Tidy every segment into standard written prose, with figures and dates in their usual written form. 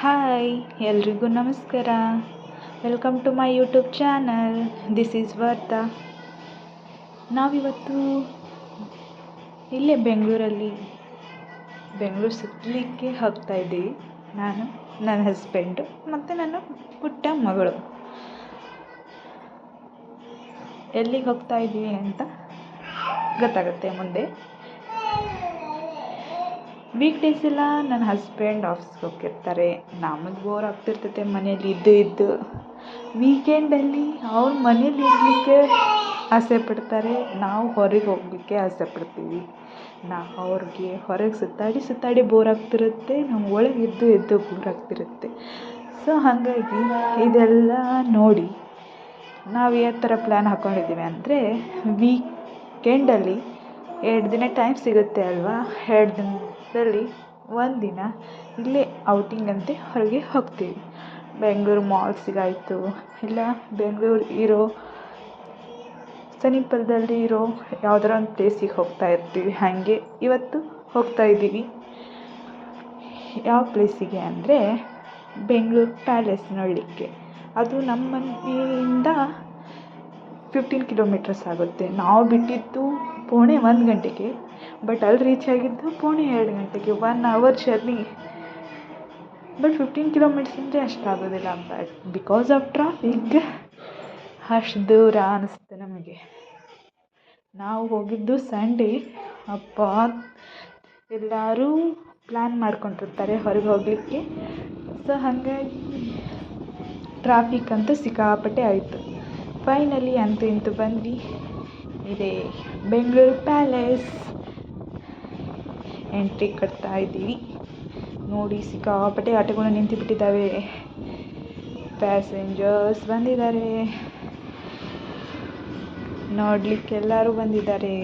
Hi ಎಲ್ರಿಗೂ ನಮಸ್ಕಾರ. Welcome to my YouTube channel. This is Vardha. ನಾವಿವತ್ತು ಇಲ್ಲೇ ಬೆಂಗಳೂರು ಸುತ್ತಲಿಕ್ಕೆ ಹೋಗ್ತಾ ಇದ್ದೀವಿ. ನಾನು, ನನ್ನ ಹಸ್ಬೆಂಡು ಮತ್ತು ನನ್ನ ಪುಟ್ಟ ಮಗಳು. ಎಲ್ಲಿಗೆ ಹೋಗ್ತಾ ಇದ್ದೀವಿ ಅಂತ ಗೊತ್ತಾಗುತ್ತೆ ಮುಂದೆ. ವೀಕ್ ಡೇಸ್ ಎಲ್ಲ ನನ್ನ ಹಸ್ಬೆಂಡ್ ಆಫೀಸ್ಗೆ ಹೋಗಿರ್ತಾರೆ. ನಮಗೆ ಬೋರ್ ಆಗ್ತಿರ್ತೈತೆ ಮನೇಲಿ ಇದ್ದು. ವೀಕೆಂಡಲ್ಲಿ ಅವ್ರು ಮನೇಲಿ ಇರಲಿಕ್ಕೆ ಆಸೆ ಪಡ್ತಾರೆ, ನಾವು ಹೊರಗೆ ಹೋಗಲಿಕ್ಕೆ ಆಸೆ ಪಡ್ತೀವಿ. ಅವ್ರಿಗೆ ಹೊರಗೆ ಸುತ್ತಾಡಿ ಬೋರ್ ಆಗ್ತಿರುತ್ತೆ, ನಮ್ಗೆ ಒಳಗೆ ಇದ್ದು ಬೋರ್ ಆಗ್ತಿರುತ್ತೆ. ಸೊ ಹಾಗಾಗಿ ಇದೆಲ್ಲ ನೋಡಿ ನಾವು ಯಾವ ಥರ ಪ್ಲ್ಯಾನ್ ಹಾಕ್ಕೊಂಡಿದ್ದೀವಿ ಅಂದರೆ, ವೀಕೆಂಡಲ್ಲಿ 2 ದಿನ ಟೈಮ್ ಸಿಗುತ್ತೆ ಅಲ್ವಾ. 2 ದಿನದಲ್ಲಿ 1 ದಿನ ಇಲ್ಲೇ ಔಟಿಂಗ್ ಅಂತೆ ಹೊರಗೆ ಹೋಗ್ತೀವಿ. ಬೆಂಗಳೂರು ಮಾಲ್ಸಿಗಾಯಿತು, ಇಲ್ಲ ಬೆಂಗಳೂರು ಇರೋ ಸಮೀಪದಲ್ಲಿ ಇರೋ ಯಾವುದಾರ ಒಂದು ಪ್ಲೇಸಿಗೆ ಹೋಗ್ತಾ ಇರ್ತೀವಿ. ಹಾಗೆ ಇವತ್ತು ಹೋಗ್ತಾ ಇದ್ದೀವಿ. ಯಾವ ಪ್ಲೇಸಿಗೆ ಅಂದರೆ ಬೆಂಗಳೂರು ಪ್ಯಾಲೇಸ್ ನೋಡಲಿಕ್ಕೆ. ಅದು ನಮ್ಮ ಮನೆಯಿಂದ 15 ಕಿಲೋಮೀಟರ್ಸ್ ಆಗುತ್ತೆ. ನಾವು ಬಿಟ್ಟಿದ್ದು 1:45 ಗಂಟೆಗೆ, ಬಟ್ ಅಲ್ಲಿ ರೀಚ್ ಆಗಿದ್ದು 1:45 ಗಂಟೆಗೆ. 1 ಅವರ್ ಜರ್ನಿ. ಬಟ್ 15 ಕಿಲೋಮೀಟರ್ಸ್ ಅಂದರೆ ಅಷ್ಟಾಗೋದಿಲ್ಲ, ಬಟ್ ಬಿಕಾಸ್ ಆಫ್ ಟ್ರಾಫಿಕ್ ಅಷ್ಟು ದೂರ ಅನ್ನಿಸ್ತು ನಮಗೆ. ನಾವು ಹೋಗಿದ್ದು ಸಂಡೇ. ಎಲ್ಲರೂ ಪ್ಲ್ಯಾನ್ ಮಾಡ್ಕೊಂಡಿರ್ತಾರೆ ಹೊರಗೆ ಹೋಗಲಿಕ್ಕೆ. ಸೊ ಹಾಗಾಗಿ ಟ್ರಾಫಿಕ್ ಅಂತೂ ಸಿಕ್ಕಾಪಟ್ಟೆ ಆಯಿತು. ಫೈನಲಿ ಅಂತೂ ಇಂತೂ ಬಂದ್ವಿ. ಇದೇ ಬೆಂಗಳೂರು ಪ್ಯಾಲೇಸ್. ಎಂಟ್ರಿ ಕಟ್ತಾ ಇದ್ದೀವಿ. ನೋಡಿ, ಸಿಕ್ಕಾಪಟ್ಟೆ ಆಟೋಗಳು ನಿಂತು ಬಿಟ್ಟಿದ್ದಾವೆ. ಪ್ಯಾಸೆಂಜರ್ಸ್ ಬಂದಿದ್ದಾರೆ, ನೋಡಲಿಕ್ಕೆ ಎಲ್ಲರೂ ಬಂದಿದ್ದಾರೆ.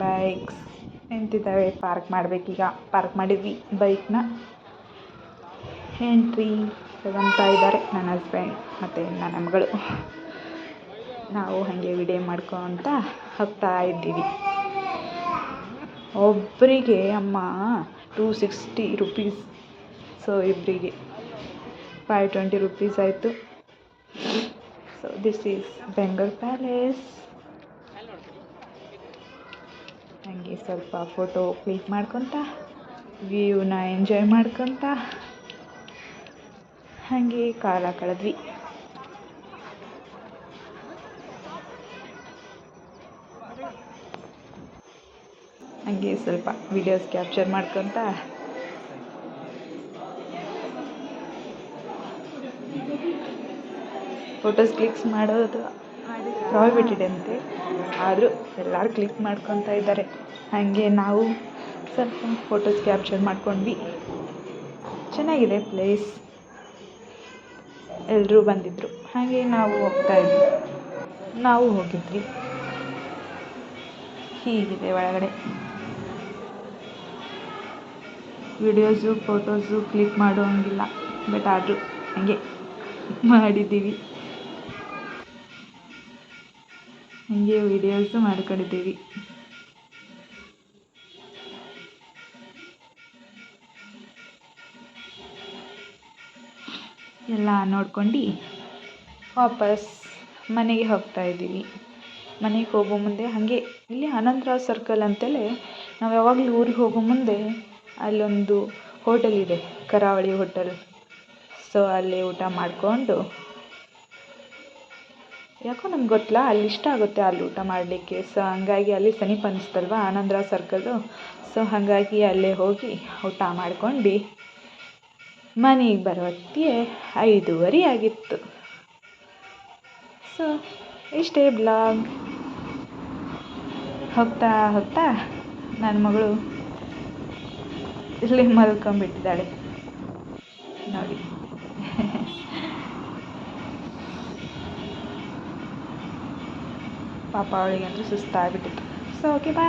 ಬೈಕ್ಸ್ ನಿಂತಿದ್ದಾವೆ, ಪಾರ್ಕ್ ಮಾಡಬೇಕೀಗ. ಪಾರ್ಕ್ ಮಾಡಿದ್ವಿ ಬೈಕ್ನ. ಎಂಟ್ರಿ ತಗೊತಾ ಇದ್ದಾರೆ ನನ್ನ ಹಸ್ಬೆಂಡ್ ಮತ್ತು ನನ್ನ ಮಗಳು. ನಾವು ಹಾಗೆ ವಿಡಿಯೋ ಮಾಡ್ಕೊತ ಹೋಗ್ತಾ ಇದ್ದೀವಿ. ಒಬ್ಬರಿಗೆ ಅಮ್ಮ 260 ರುಪೀಸ್. ಸೊ ಇಬ್ಬರಿಗೆ 520 ರುಪೀಸ್ ಆಯಿತು. So this is Bengaluru palace. ಹಾಗೆ ಸ್ವಲ್ಪ ಫೋಟೋ ಕ್ಲಿಕ್ ಮಾಡ್ಕೊತ, ವ್ಯೂನ ಎಂಜಾಯ್ ಮಾಡ್ಕೊತ ಹಾಗೆ ಕಾಲ ಕಳೆದ್ವಿ. ಹಾಗೆ ಸ್ವಲ್ಪ ವಿಡಿಯೋಸ್ ಕ್ಯಾಪ್ಚರ್ ಮಾಡ್ಕೊತ ಫೋಟೋಸ್ ಕ್ಲಿಕ್ಸ್ ಮಾಡೋದು ಪ್ರಾಹಿಬಿಟೆಡ್ ಅಂತೆ, ಆದರೂ ಎಲ್ಲರೂ ಕ್ಲಿಕ್ ಮಾಡ್ಕೊತಾ ಇದ್ದಾರೆ. ಹಾಗೆ ನಾವು ಸ್ವಲ್ಪ ಫೋಟೋಸ್ ಕ್ಯಾಪ್ಚರ್ ಮಾಡ್ಕೊಂಡ್ವಿ. ಚೆನ್ನಾಗಿದೆ ಪ್ಲೇಸ್. ಎಲ್ಲರೂ ಬಂದಿದ್ದರು, ಹಾಗೆ ನಾವು ಹೋಗಿದ್ವಿ. ಹೀಗಿದೆ ಒಳಗಡೆ. ವಿಡಿಯೋಸು ಫೋಟೋಸು ಕ್ಲಿಕ್ ಮಾಡೋಂಗಿಲ್ಲ, ಬಟ್ ಆದರೂ ಹಾಗೆ ಮಾಡಿದ್ದೀವಿ. ಹಾಗೆ ವಿಡಿಯೋಸು ಮಾಡ್ಕೊಂಡಿದ್ದೀವಿ. ಎಲ್ಲ ನೋಡ್ಕೊಂಡು ವಾಪಸ್ ಮನೆಗೆ ಹೋಗ್ತಾ ಇದ್ದೀವಿ. ಮನೆಗೆ ಹೋಗೋ ಮುಂದೆ ಹಾಗೆ ಇಲ್ಲಿ ಆನಂದರಾವ್ ಸರ್ಕಲ್ ಅಂತಲೇ ನಾವು ಯಾವಾಗಲೂ ಊರಿಗೆ ಹೋಗೋ ಮುಂದೆ ಅಲ್ಲೊಂದು ಹೋಟೆಲ್ ಇದೆ, ಕರಾವಳಿ ಹೋಟೆಲ್. ಸೊ ಅಲ್ಲಿ ಊಟ ಮಾಡಿಕೊಂಡು, ಯಾಕೋ ನಮ್ಗೆ ಗೊತ್ತಿಲ್ಲ, ಅಲ್ಲಿ ಇಷ್ಟ ಆಗುತ್ತೆ ಅಲ್ಲಿ ಊಟ ಮಾಡಲಿಕ್ಕೆ. ಸೊ ಹಂಗಾಗಿ ಅಲ್ಲಿ ಸಮೀಪ ಅನ್ನಿಸ್ತಲ್ವ ಆನಂದರಾವ್ ಸರ್ಕಲ್ಲು. ಸೊ ಹಾಗಾಗಿ ಅಲ್ಲೇ ಹೋಗಿ ಊಟ ಮಾಡ್ಕೊಂಡು ಮನೆಗೆ ಬರೋ ಹೊತ್ತಿಗೆ 5:30 ಆಗಿತ್ತು. ಸೊ ಇಷ್ಟೇ ಬ್ಲಾಗ್. ಹೋಗ್ತಾ ನನ್ನ ಮಗಳು ಇಲ್ಲಿ ಮಲ್ಕೊಂಡ್ಬಿಟ್ಟಿದ್ದಾಳೆ ನೋಡಿ. ಪಾಪ ಅವಳಿಗಂತೂ ಸುಸ್ತಾಗ್ಬಿಟ್ಟಿತ್ತು. ಸೊ ಓಕೆ, ಬಾಯ್.